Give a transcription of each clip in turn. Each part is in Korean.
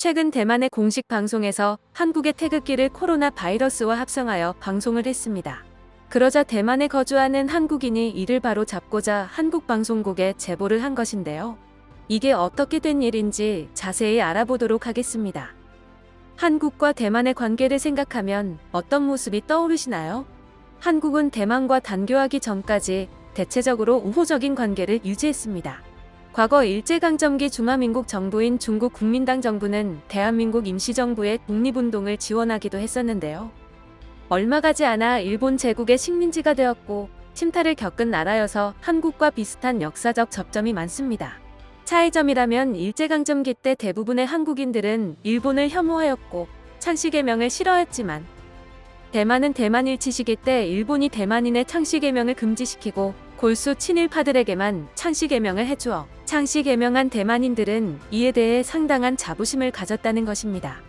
최근 대만의 공식 방송에서 한국의 태극기를 코로나 바이러스와 합성하여 방송을 했습니다. 그러자 대만에 거주하는 한국인이 이를 바로 잡고자 한국 방송국에 제보를 한 것인데요. 이게 어떻게 된 일인지 자세히 알아보도록 하겠습니다. 한국과 대만의 관계를 생각하면 어떤 모습이 떠오르시나요? 한국은 대만과 단교하기 전까지 대체적으로 우호적인 관계를 유지했습니다. 과거 일제강점기 중화민국 정부인 중국 국민당 정부는 대한민국 임시정부의 독립운동을 지원하기도 했었는데요. 얼마 가지 않아 일본 제국의 식민지가 되었고 침탈을 겪은 나라여서 한국과 비슷한 역사적 접점이 많습니다. 차이점이라면 일제강점기 때 대부분의 한국인들은 일본을 혐오하였고 창씨개명을 싫어했지만 대만은 대만일치 시기 때 일본이 대만인의 창씨개명을 금지시키고 골수 친일파들에게만 창씨개명을 해주어 창씨개명한 대만인들은 이에 대해 상당한 자부심을 가졌다는 것입니다.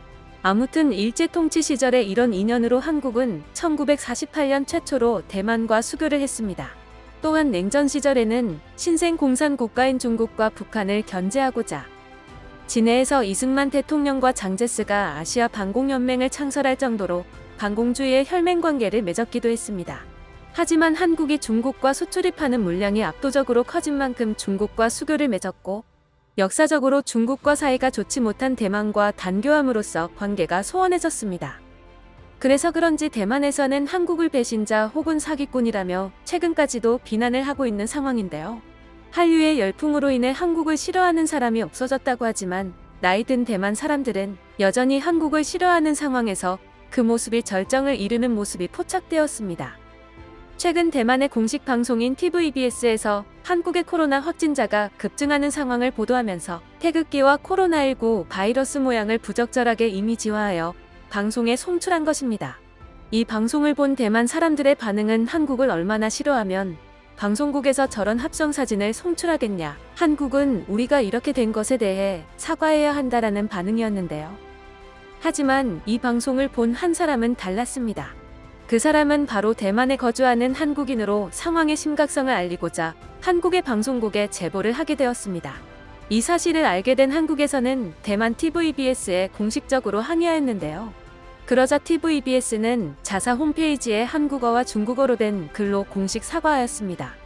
아무튼 일제통치 시절에 이런 인연으로 한국은 1948년 최초로 대만과 수교를 했습니다. 또한 냉전 시절에는 신생 공산 국가인 중국과 북한을 견제하고자 진해에서 이승만 대통령과 장제스가 아시아 반공연맹을 창설할 정도로 반공주의의 혈맹관계를 맺었기도 했습니다. 하지만 한국이 중국과 수출입하는 물량이 압도적으로 커진 만큼 중국과 수교를 맺었고 역사적으로 중국과 사이가 좋지 못한 대만과 단교함으로써 관계가 소원해졌습니다. 그래서 그런지 대만에서는 한국을 배신자 혹은 사기꾼이라며 최근까지도 비난을 하고 있는 상황인데요. 한류의 열풍으로 인해 한국을 싫어하는 사람이 없어졌다고 하지만 나이 든 대만 사람들은 여전히 한국을 싫어하는 상황에서 그 모습이 절정을 이루는 모습이 포착되었습니다. 최근 대만의 공식 방송인 TVBS에서 한국의 코로나 확진자가 급증하는 상황을 보도하면서 태극기와 코로나19 바이러스 모양을 부적절하게 이미지화하여 방송에 송출한 것입니다. 이 방송을 본 대만 사람들의 반응은 한국을 얼마나 싫어하면 방송국에서 저런 합성 사진을 송출하겠냐, 한국은 우리가 이렇게 된 것에 대해 사과해야 한다라는 반응이었는데요. 하지만 이 방송을 본 한 사람은 달랐습니다. 그 사람은 바로 대만에 거주하는 한국인으로 상황의 심각성을 알리고자 한국의 방송국에 제보를 하게 되었습니다. 이 사실을 알게 된 한국에서는 대만 TVBS에 공식적으로 항의하였는데요. 그러자 TVBS는 자사 홈페이지에 한국어와 중국어로 된 글로 공식 사과하였습니다.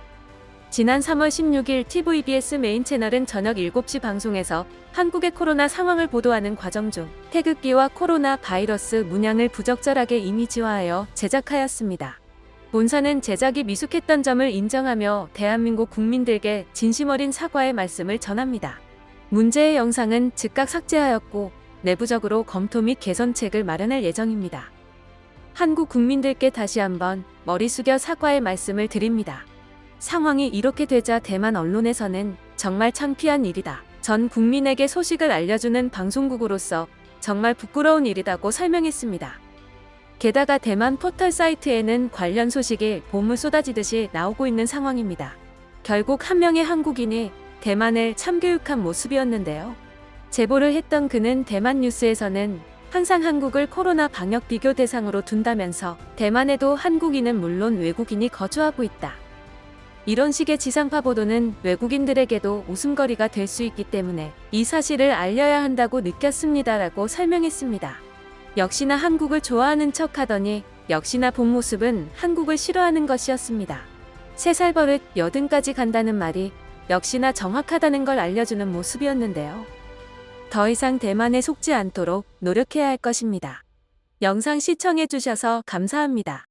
지난 3월 16일 TVBS 메인 채널은 저녁 7시 방송에서 한국의 코로나 상황을 보도하는 과정 중 태극기와 코로나 바이러스 문양을 부적절하게 이미지화하여 제작하였습니다. 본사는 제작이 미숙했던 점을 인정하며 대한민국 국민들께 진심 어린 사과의 말씀을 전합니다. 문제의 영상은 즉각 삭제하였고 내부적으로 검토 및 개선책을 마련할 예정입니다. 한국 국민들께 다시 한번 머리 숙여 사과의 말씀을 드립니다. 상황이 이렇게 되자 대만 언론에서는 정말 창피한 일이다. 전 국민에게 소식을 알려주는 방송국으로서 정말 부끄러운 일이라고 설명했습니다. 게다가 대만 포털 사이트에는 관련 소식이 봄을 쏟아지듯이 나오고 있는 상황입니다. 결국 한 명의 한국인이 대만을 참교육한 모습이었는데요. 제보를 했던 그는 대만 뉴스에서는 항상 한국을 코로나 방역 비교 대상으로 둔다면서 대만에도 한국인은 물론 외국인이 거주하고 있다. 이런 식의 지상파 보도는 외국인들에게도 웃음거리가 될 수 있기 때문에 이 사실을 알려야 한다고 느꼈습니다라고 설명했습니다. 역시나 한국을 좋아하는 척 하더니 역시나 본 모습은 한국을 싫어하는 것이었습니다. 3살 버릇 80까지 간다는 말이 역시나 정확하다는 걸 알려주는 모습이었는데요. 더 이상 대만에 속지 않도록 노력해야 할 것입니다. 영상 시청해주셔서 감사합니다.